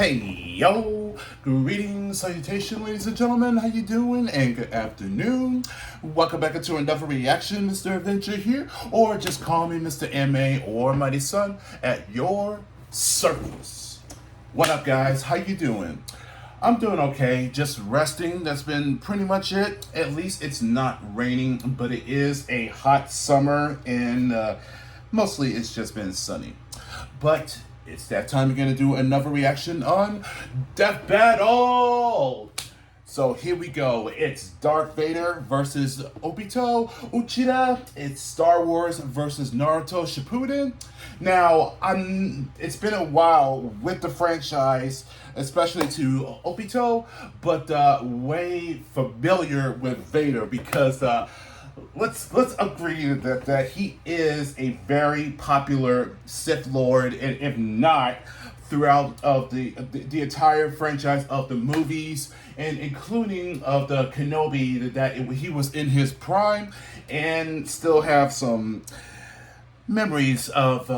Hey yo, greetings, salutation, ladies and gentlemen. How you doing? And good afternoon. Welcome back into another reaction. Mr. Adventure here, or just call me Mr. MA or Mighty Son at your service. What up, guys? How you doing? I'm doing okay, just resting. That's been pretty much it. At least it's not raining, but it is a hot summer, and mostly it's just been sunny. But it's that time we're going to do another reaction on DeathBattle. So here we go. It's Darth Vader versus Obito Uchiha. It's Star Wars versus Naruto Shippuden. Now, it's been a while with the franchise, especially to Obito, but way familiar with Vader because let's agree that he is a very popular Sith Lord, and if not, throughout of the entire franchise of the movies, and including of the Kenobi, that he was in his prime, and still have some memories of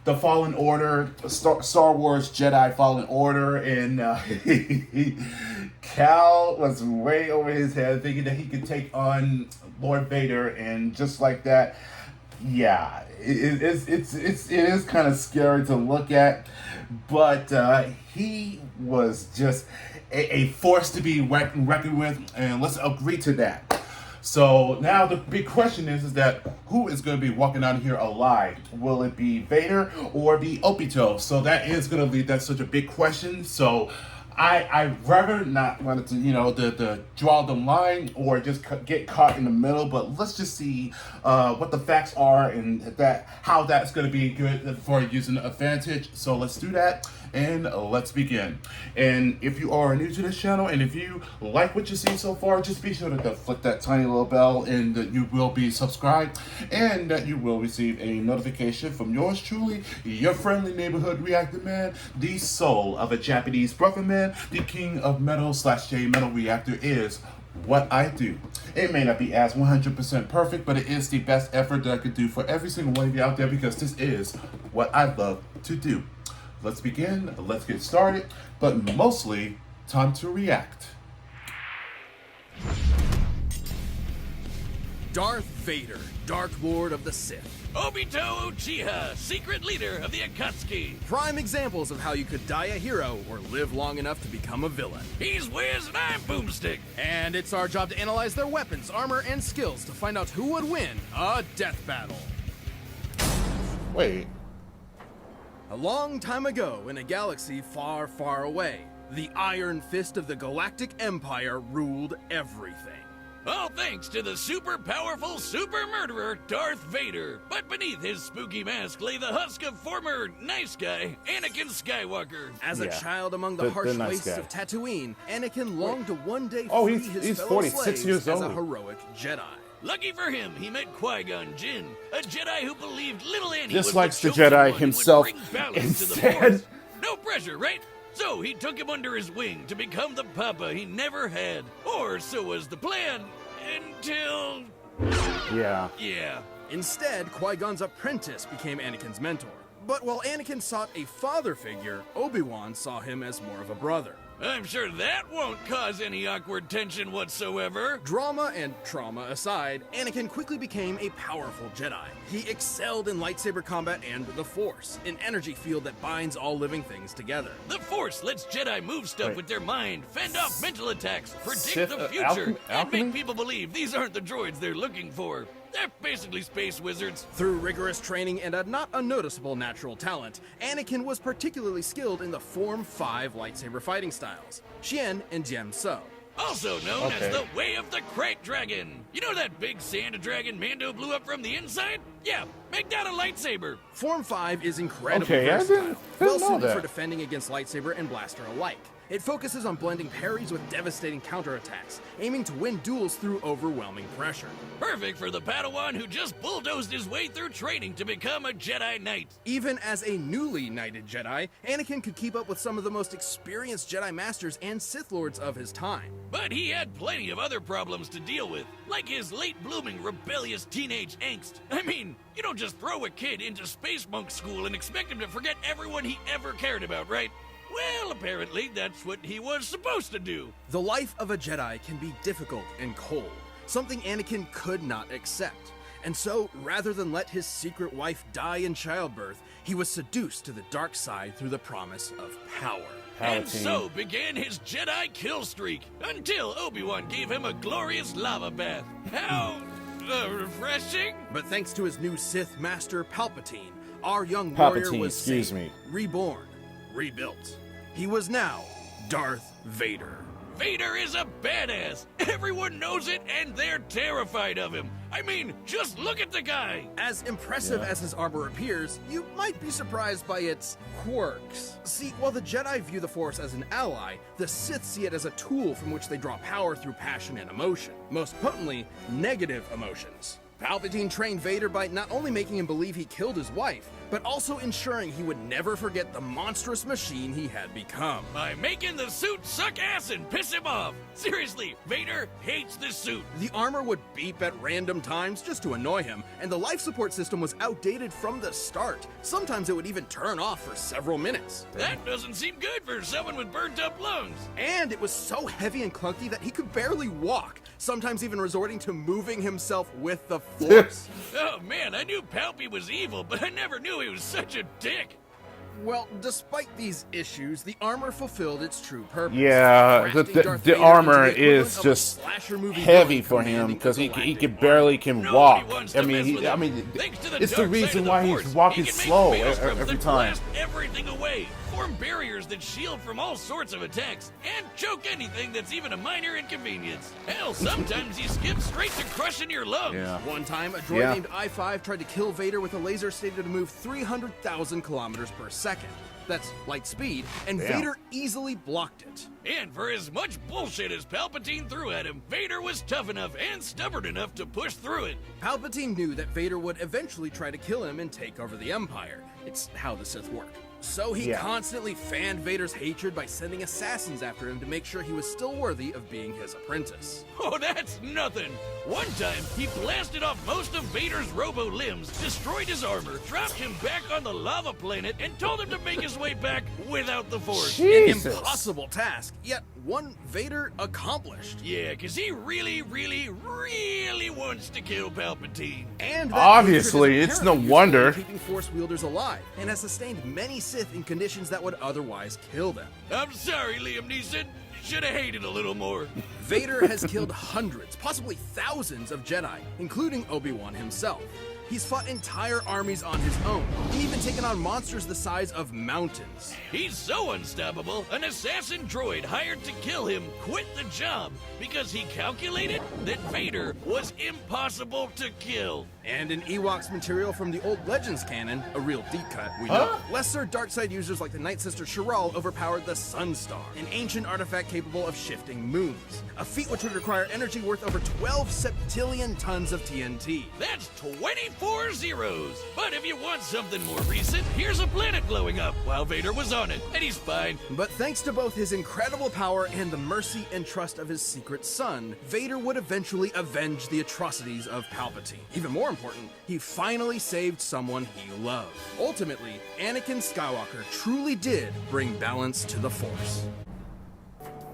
the Fallen Order, Star Wars Jedi Fallen Order, and Cal was way over his head thinking that he could take on Lord Vader, and just like that, yeah, it is kind of scary to look at, but he was just a force to be reckoned with, and let's agree to that. So now the big question is that who is going to be walking out of here alive? Will it be Vader or be Obito? So that is going to leave that such a big question. So I rather not want to, the draw the line or just get caught in the middle. But let's just see what the facts are and how that's going to be good for using the advantage. So let's do that. And let's begin. And if you are new to this channel, and if you like what you see so far, just be sure to click that tiny little bell, and that you will be subscribed, and that you will receive a notification from yours truly, your friendly neighborhood reactor man, the soul of a Japanese brother man, the king of metal / J metal reactor is what I do. It may not be as 100% perfect, but it is the best effort that I could do for every single one of you out there, because this is what I love to do. Let's begin, let's get started, but mostly, time to react. Darth Vader, Dark Lord of the Sith. Obito Uchiha, secret leader of the Akatsuki. Prime examples of how you could die a hero or live long enough to become a villain. He's Wiz and I'm Boomstick. And it's our job to analyze their weapons, armor, and skills to find out who would win a death battle. Wait. A long time ago, in a galaxy far, far away, the Iron Fist of the Galactic Empire ruled everything. All thanks to the super powerful super murderer, Darth Vader. But beneath his spooky mask lay the husk of former nice guy, Anakin Skywalker. As a child among the harsh nice wastes guy of Tatooine, Anakin longed to one day free free he's his fellow 46 slaves years as a old. heroic Jedi. Lucky for him, he met Qui-Gon Jinn, a Jedi who believed little Annie Just was likes the the chosen Jedi one and himself would bring balance to the instead. Force. No pressure, right? So he took him under his wing to become the papa he never had. Or so was the plan, until... Yeah. Instead, Qui-Gon's apprentice became Anakin's mentor. But while Anakin sought a father figure, Obi-Wan saw him as more of a brother. I'm sure that won't cause any awkward tension whatsoever. Drama and trauma aside, Anakin quickly became a powerful Jedi. He excelled in lightsaber combat and the Force, an energy field that binds all living things together. The Force lets Jedi move stuff with their mind, fend off mental attacks, predict Sith, the future, and alchemy? make people believe these aren't the droids they're looking for. They're basically space wizards. Through rigorous training and a not unnoticeable natural talent, Anakin was particularly skilled in the Form 5 lightsaber fighting styles, Xian and Jian So. Also known as the Way of the Crate Dragon. You know that big sand dragon Mando blew up from the inside? Yeah, make that a lightsaber. Form 5 is incredibly Okay, I versatile, didn't well know suited that. for defending against lightsaber and blaster alike. It focuses on blending parries with devastating counterattacks, aiming to win duels through overwhelming pressure. Perfect for the Padawan who just bulldozed his way through training to become a Jedi Knight. Even as a newly knighted Jedi, Anakin could keep up with some of the most experienced Jedi Masters and Sith Lords of his time. But he had plenty of other problems to deal with, like his late-blooming rebellious teenage angst. I mean, you don't just throw a kid into space monk school and expect him to forget everyone he ever cared about, right? Well, apparently that's what he was supposed to do. The life of a Jedi can be difficult and cold, something Anakin could not accept. And so, rather than let his secret wife die in childbirth, he was seduced to the dark side through the promise of power. And so began his Jedi kill streak, until Obi-Wan gave him a glorious lava bath. How refreshing! But thanks to his new Sith master, Palpatine, our young warrior was saved, reborn, rebuilt. He was now Darth Vader. Vader is a badass. Everyone knows it, and they're terrified of him. I mean, just look at the guy. As impressive as his armor appears, you might be surprised by its quirks. See, while the Jedi view the Force as an ally, the Sith see it as a tool from which they draw power through passion and emotion. Most potently, negative emotions. Palpatine trained Vader by not only making him believe he killed his wife, but also ensuring he would never forget the monstrous machine he had become. By making the suit suck ass and piss him off. Seriously, Vader hates this suit. The armor would beep at random times just to annoy him, and the life support system was outdated from the start. Sometimes it would even turn off for several minutes. That doesn't seem good for someone with burnt up lungs. And it was so heavy and clunky that he could barely walk, sometimes even resorting to moving himself with the Force. Oh man, I knew Palpy was evil, but I never knew he was such a dick. Well, despite these issues, the armor fulfilled its true purpose. Yeah, Crafting Darth the Vader armor into the equivalent is of a just slasher movie heavy villain for him commanding because a he galactic barely can Nobody walk. wants I to mess mean, with him. it's Thanks to the dark reason side of the why Force, he's walking he can make slow maelstroms every that time. blast everything away, form barriers that shield from all sorts of attacks, and choke anything that's even a minor inconvenience. Hell, sometimes he skips straight to crushing your lungs. Yeah. One time, a droid named I-5 tried to kill Vader with a laser stated to move 300,000 kilometers per second. That's light speed, and Vader easily blocked it. And for as much bullshit as Palpatine threw at him, Vader was tough enough and stubborn enough to push through it. Palpatine knew that Vader would eventually try to kill him and take over the Empire. It's how the Sith work. So he constantly fanned Vader's hatred by sending assassins after him to make sure he was still worthy of being his apprentice. Oh, that's nothing. One time, he blasted off most of Vader's robo limbs, destroyed his armor, dropped him back on the lava planet, and told him to make his way back without the Force. An impossible task, yet one Vader accomplished. Yeah, because he really wants to kill Palpatine. And that Obviously, hatred is it's no apparently wonder. useful in keeping Force wielders alive, and has sustained many Sith in conditions that would otherwise kill them. I'm sorry, Liam Neeson. Should have hated a little more. Vader has killed hundreds, possibly thousands of Jedi, including Obi-Wan himself. He's fought entire armies on his own, and even taken on monsters the size of mountains. He's so unstoppable, an assassin droid hired to kill him quit the job because he calculated that Vader was impossible to kill. And in Ewoks material from the old Legends canon, a real deep cut, we know, lesser dark side users like the Night Sister Shiral overpowered the Sunstar, an ancient artifact capable of shifting moons, a feat which would require energy worth over 12 septillion tons of TNT. That's 24 zeros. But if you want something more recent, here's a planet blowing up while Vader was on it, and he's fine. But thanks to both his incredible power and the mercy and trust of his secret son, Vader would eventually avenge the atrocities of Palpatine. Even more important, he finally saved someone he loved. Ultimately, Anakin Skywalker truly did bring balance to the Force.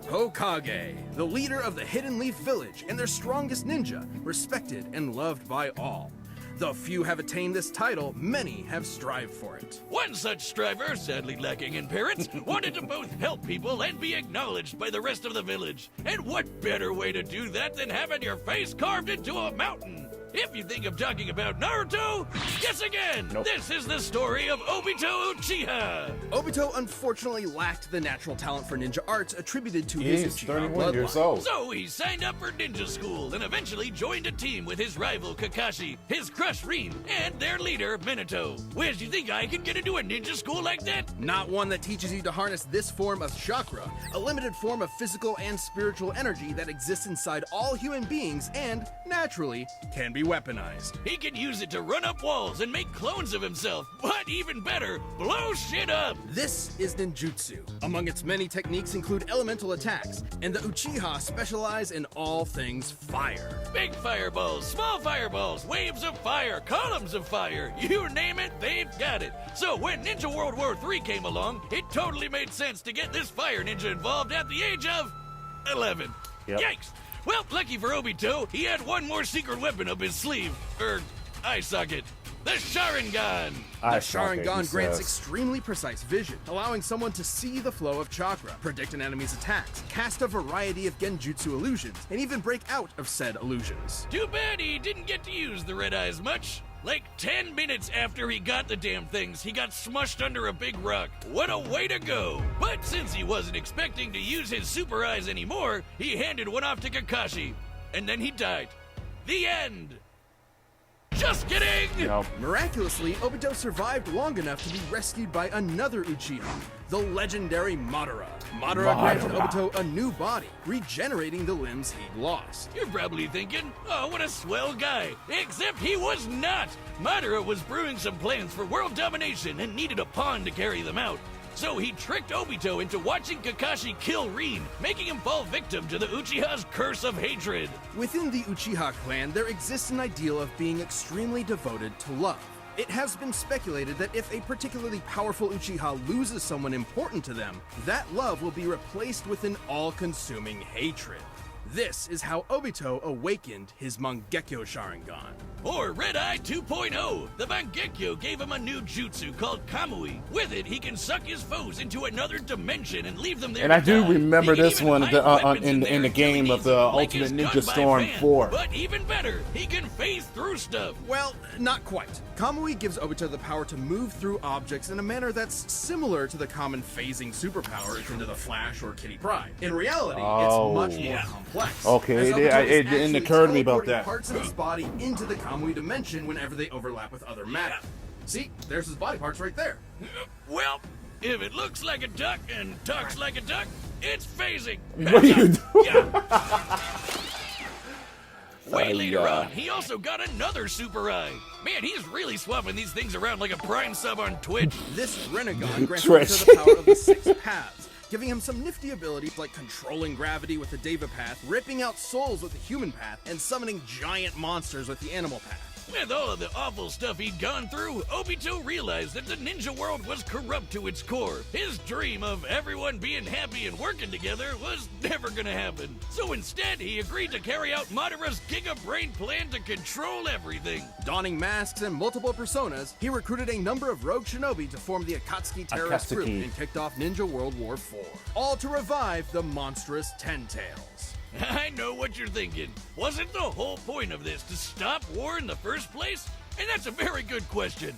Hokage, the leader of the Hidden Leaf Village and their strongest ninja, respected and loved by all. Though few have attained this title, many have strived for it. One such striver, sadly lacking in parents, wanted to both help people and be acknowledged by the rest of the village. And what better way to do that than having your face carved into a mountain? If you think I'm talking about Naruto, guess again! Nope. This is the story of Obito Uchiha! Obito unfortunately lacked the natural talent for ninja arts attributed to He's his Uchiha 31 years bloodline. old. So he signed up for ninja school and eventually joined a team with his rival Kakashi, his crush Rin, and their leader Minato. Where do you think I could get into a ninja school like that? Not one that teaches you to harness this form of chakra, a limited form of physical and spiritual energy that exists inside all human beings and, naturally, can be be weaponized. He can use it to run up walls and make clones of himself, but even better, blow shit up. This is ninjutsu. Among its many techniques include elemental attacks, and the Uchiha specialize in all things fire. Big fireballs, small fireballs, waves of fire, columns of fire, you name it, they've got it. So when Ninja World War III came along, it totally made sense to get this fire ninja involved at the age of 11. Yep. Yikes! Well, lucky for Obito, he had one more secret weapon up his sleeve, eye socket. The Sharingan! The Sharingan grants extremely precise vision, allowing someone to see the flow of chakra, predict an enemy's attacks, cast a variety of genjutsu illusions, and even break out of said illusions. Too bad he didn't get to use the red eyes much. Like 10 minutes after he got the damn things, he got smushed under a big rock. What a way to go! But since he wasn't expecting to use his super eyes anymore, he handed one off to Kakashi. And then he died. The end! Just kidding! Yep. Miraculously, Obito survived long enough to be rescued by another Uchiha, the legendary Madara. Madara granted Obito a new body, regenerating the limbs he'd lost. You're probably thinking, oh, what a swell guy. Except he was not! Madara was brewing some plans for world domination and needed a pawn to carry them out. So he tricked Obito into watching Kakashi kill Rin, making him fall victim to the Uchiha's curse of hatred. Within the Uchiha clan, there exists an ideal of being extremely devoted to love. It has been speculated that if a particularly powerful Uchiha loses someone important to them, that love will be replaced with an all-consuming hatred. This is how Obito awakened his Mangekyo Sharingan. Or Red Eye 2.0. The Mangekyo gave him a new jutsu called Kamui. With it, he can suck his foes into another dimension and leave them there. And I do remember He can this even one hide in weapons the game there of the like his Ultimate Ninja gun by Storm fan. 4. But even better, he can phase through stuff. Well, not quite. Kamui gives Obito the power to move through objects in a manner that's similar to the common phasing superpower akin to the Flash or Kitty Pryde. In reality, it's much more complex. Okay, as it Obito is didn't actually occur to me about teleporting that. parts of his body into the Kamui dimension whenever they overlap with other matter. See, there's his body parts right there. Well, if it looks like a duck and talks like a duck, it's phasing. What are you doing? Yeah. Way later on, he also got another super eye. Man, he's really swapping these things around like a Prime sub on Twitch. This Renegon grants Obito the power of the 6 paths, giving him some nifty abilities like controlling gravity with the Deva path, ripping out souls with the human path, and summoning giant monsters with the animal path. With all of the awful stuff he'd gone through, Obito realized that the ninja world was corrupt to its core. His dream of everyone being happy and working together was never gonna happen. So instead, he agreed to carry out Madara's giga-brain plan to control everything. Donning masks and multiple personas, he recruited a number of rogue shinobi to form the Akatsuki terrorist group and kicked off Ninja World War IV, all to revive the monstrous Ten Tails. I know what you're thinking. Wasn't the whole point of this to stop war in the first place? And that's a very good question.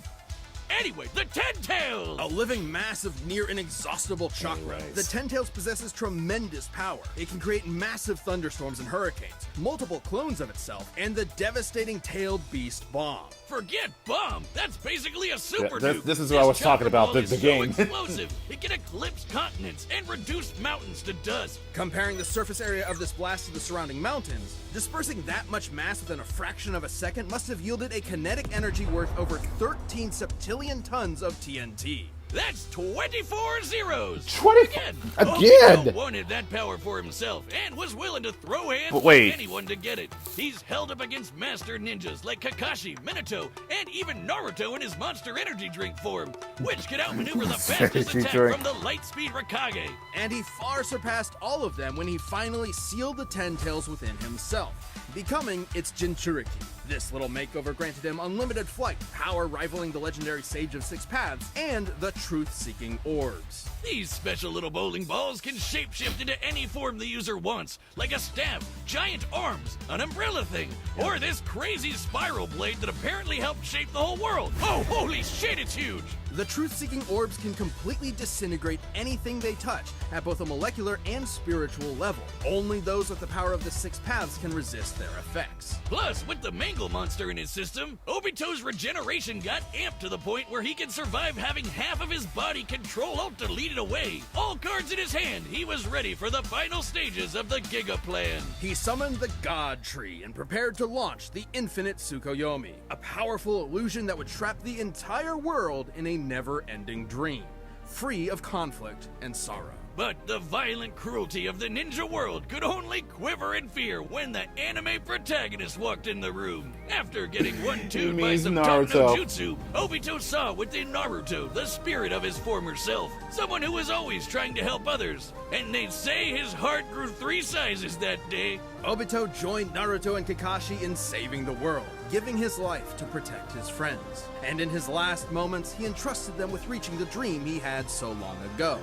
Anyway, the Ten Tails! A living mass of near inexhaustible chakra, the Ten Tails possesses tremendous power. It can create massive thunderstorms and hurricanes, multiple clones of itself, and the devastating tailed beast bomb. Forget bomb. That's basically a super nuke. This is what I was talking about, the game. So explosive, it can eclipse continents and reduce mountains to dust. Comparing the surface area of this blast to the surrounding mountains, dispersing that much mass within a fraction of a second must have yielded a kinetic energy worth over 13 septillion tons of TNT. That's 24 zeros. 20 again. Again. Wanted that power for himself and was willing to throw hands But with anyone to get it. He's held up against master ninjas like Kakashi, Minato, and even Naruto in his monster energy drink form, which could outmaneuver the fastest attack from the light speed Raikage. And he far surpassed all of them when he finally sealed the Ten Tails within himself, becoming its Jinchuriki. This little makeover granted him unlimited flight, power rivaling the legendary Sage of Six Paths, and the truth-seeking orbs. These special little bowling balls can shapeshift into any form the user wants, like a staff, giant arms, an umbrella thing, or this crazy spiral blade that apparently helped shape the whole world. Oh, holy shit, it's huge! The truth-seeking orbs can completely disintegrate anything they touch at both a molecular and spiritual level. Only those with the power of the Six Paths can resist their effects. Plus, with the mangled physical monster in his system, Obito's regeneration got amped to the point where he could survive having half of his body control Alt-deleted away. All cards in his hand, he was ready for the final stages of the Giga Plan. He summoned the God Tree and prepared to launch the Infinite Tsukuyomi, a powerful illusion that would trap the entire world in a never-ending dream, free of conflict and sorrow. But the violent cruelty of the ninja world could only quiver in fear when the anime protagonist walked in the room. After getting one-twoed by some top no jutsu, Obito saw within Naruto the spirit of his former self, someone who was always trying to help others. And they'd say his heart grew 3 sizes that day. Obito joined Naruto and Kakashi in saving the world, giving his life to protect his friends. And in his last moments, he entrusted them with reaching the dream he had so long ago,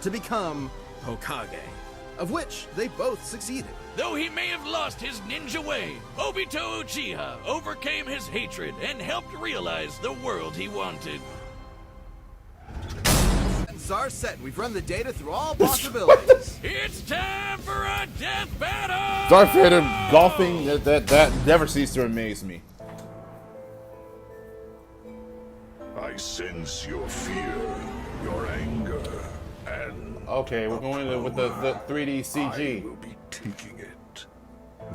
to become Hokage, of which they both succeeded. Though he may have lost his ninja way, Obito Uchiha overcame his hatred and helped realize the world he wanted. Czar set, we've run the data through all possibilities. It's time for a death battle! Darth Vader golfing, that never ceased to amaze me. I sense your fear, your anger, and... Okay, we're going with the 3D CG. I will be taking it.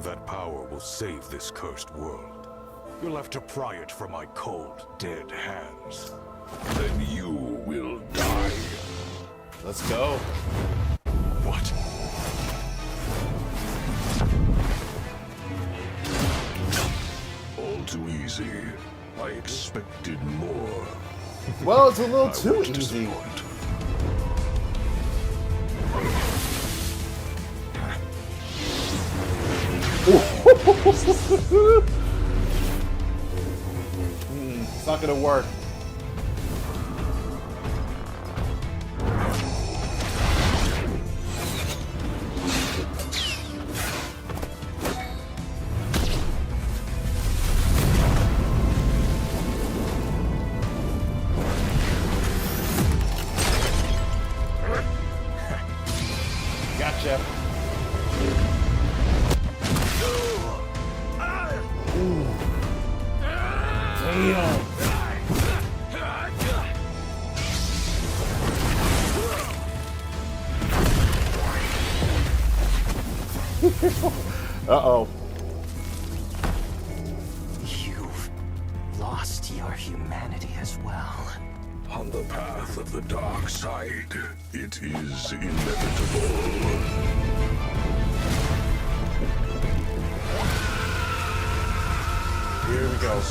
That power will save this cursed world. You'll have to pry it from my cold, dead hands. Then you will die. Let's go. What? All too easy. I expected more. Well, it's a little I too won't easy. disappoint. It's not gonna work. Gotcha. Ooh. Damn. Uh-oh. You've lost your humanity as well. On the path of the dark side, it is inevitable. Here we go.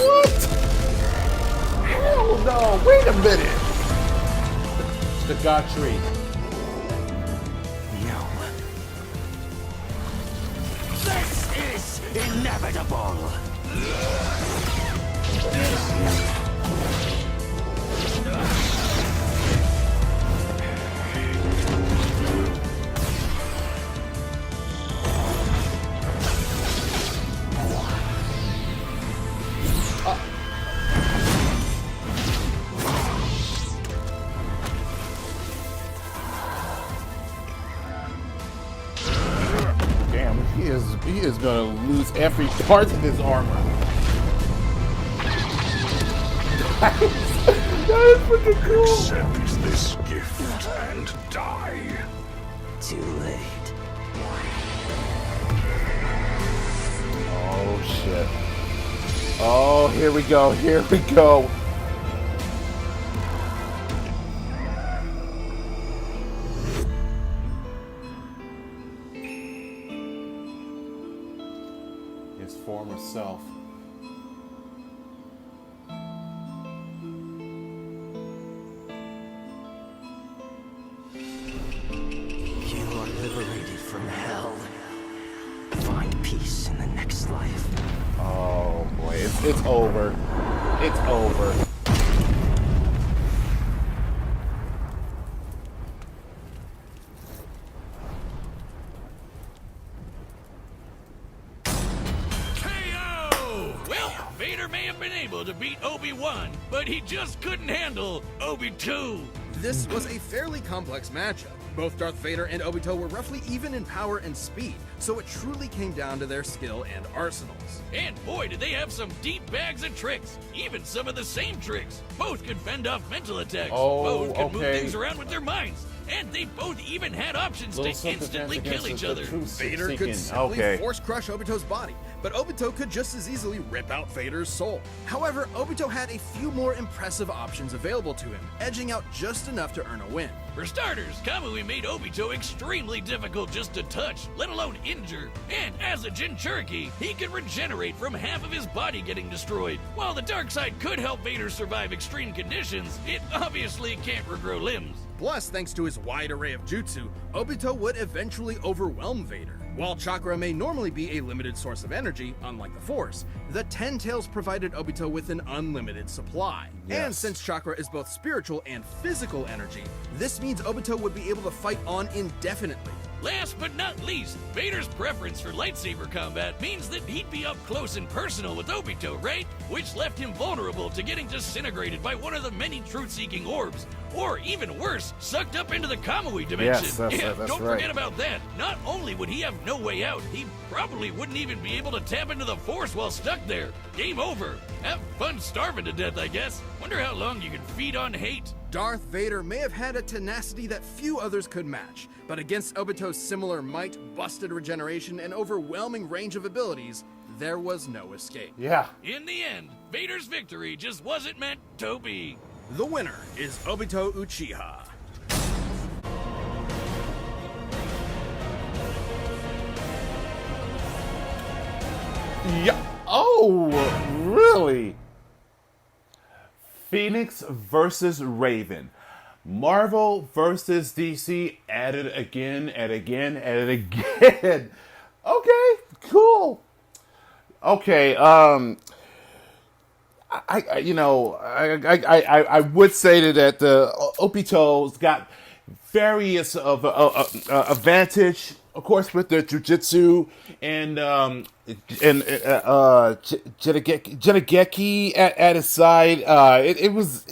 What? Hell no! Wait a minute! The God Tree. No. This is inevitable. Damn, he is gonna lose every part of his armor. That is freaking cool. Accept this gift and die. Too late. Oh shit. Oh, here we go, here we go. His former self. You are liberated from hell. Find peace in the next life. Oh boy, it's over. It's over. KO! Well, Vader may have been able to beat Obi-Wan, but he just couldn't handle Obito. This was a fairly complex matchup. Both Darth Vader and Obito were roughly even in power and speed, so it truly came down to their skill and arsenals. And boy, did they have some deep bags of tricks. Even some of the same tricks. Both could fend off mental attacks. Both could move things around with their minds. And they both even had options to instantly kill each other. Vader could simply force crush Obito's body, but Obito could just as easily rip out Vader's soul. However, Obito had a few more impressive options available to him, edging out just enough to earn a win. For starters, Kamui made Obito extremely difficult just to touch, let alone injure. And as a Jinchuriki, he could regenerate from half of his body getting destroyed. While the dark side could help Vader survive extreme conditions, it obviously can't regrow limbs. Plus, thanks to his wide array of jutsu, Obito would eventually overwhelm Vader. While chakra may normally be a limited source of energy, unlike the Force, the Ten Tails provided Obito with an unlimited supply. Yes. And since chakra is both spiritual and physical energy, this means Obito would be able to fight on indefinitely. Last but not least, Vader's preference for lightsaber combat means that he'd be up close and personal with Obito, right? Which left him vulnerable to getting disintegrated by one of the many truth-seeking orbs, or even worse, sucked up into the Kamui dimension. Yes, that's don't right. forget about that. Not only would he have no way out, he probably wouldn't even be able to tap into the Force while stuck there. Game over. Have fun starving to death, I guess. Wonder how long you can feed on hate. Darth Vader may have had a tenacity that few others could match, but against Obito's similar might, busted regeneration, and overwhelming range of abilities, there was no escape. Yeah. In the end, Vader's victory just wasn't meant to be. The winner is Obito Uchiha. Yeah. Oh, really? Phoenix versus Raven. Marvel versus DC at it again and again and again. Okay, cool. Okay, I would say that the Obito's got various of advantage, of course, with their jujitsu and Jinageki at his side. It was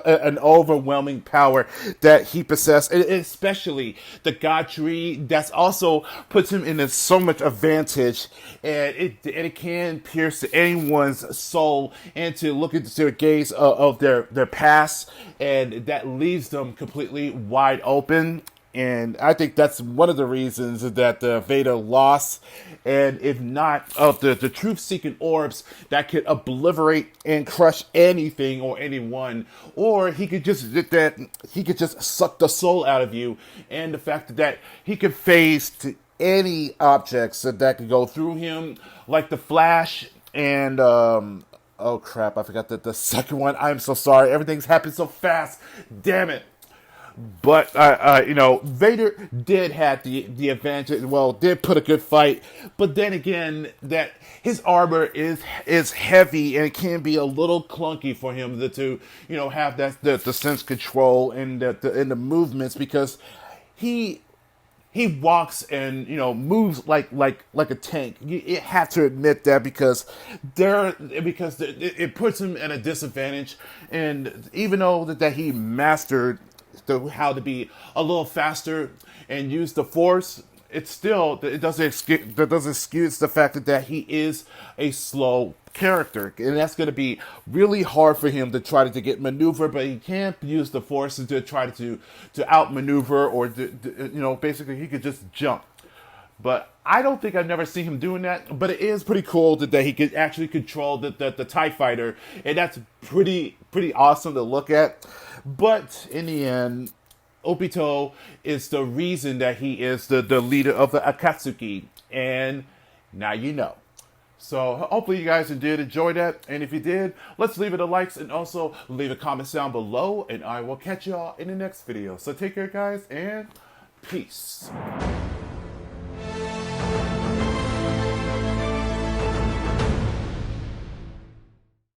an overwhelming power that he possessed, and especially the God Tree. That's also puts him in so much advantage, and it can pierce anyone's soul and to look into their gaze of their past, and that leaves them completely wide open. And I think that's one of the reasons that Vader lost. And if not of the truth-seeking orbs that could obliterate and crush anything or anyone, or he could just suck the soul out of you. And the fact that he could phase to any objects that could go through him, like the Flash and oh crap, I forgot the second one. I'm so sorry. Everything's happened so fast. Damn it. But, Vader did have the advantage, did put a good fight. But then again, that his armor is heavy and it can be a little clunky for him to have the sense control and the movements, because he walks and moves like a tank. You have to admit that, because it puts him at a disadvantage. And even though that he mastered how to be a little faster and use the Force, it doesn't excuse the fact that he is a slow character, and that's going to be really hard for him to try to get maneuver. But he can't use the Force to try to outmaneuver, or basically he could just jump. But I don't think I've never seen him doing that. But it is pretty cool that he could actually control the TIE fighter, and that's pretty awesome to look at. But in the end, Obito is the reason that he is the leader of the Akatsuki, and now you know. So hopefully you guys did enjoy that, and if you did, let's leave it a likes and also leave a comment down below, and I will catch y'all in the next video. So take care, guys, and peace.